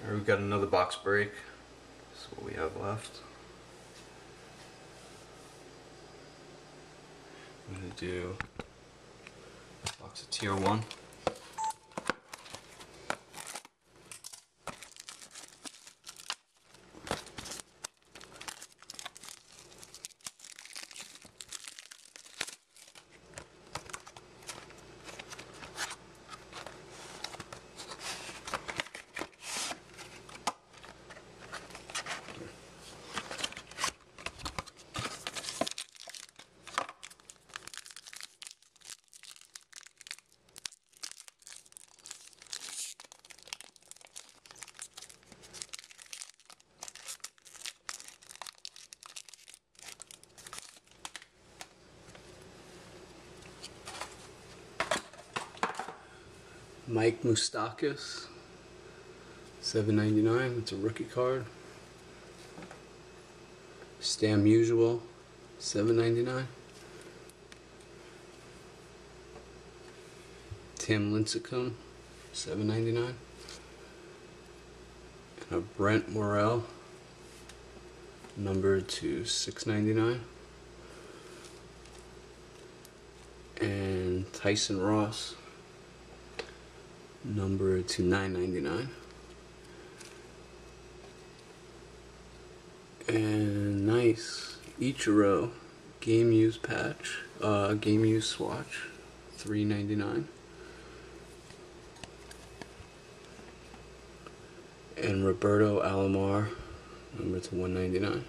Alright, we've got another box break. That's what we have left. I'm going to do a box of Tier 1. Mike Moustakas, $7.99. It's a rookie card. Stan Musial, $7.99. Tim Lincecum, $7.99. And a Brent Morel, numbered to $6.99. And Tyson Ross, number to $9.99. And nice Ichiro game use patch, game use swatch, $3.99. And Roberto Alomar, number to $1.99.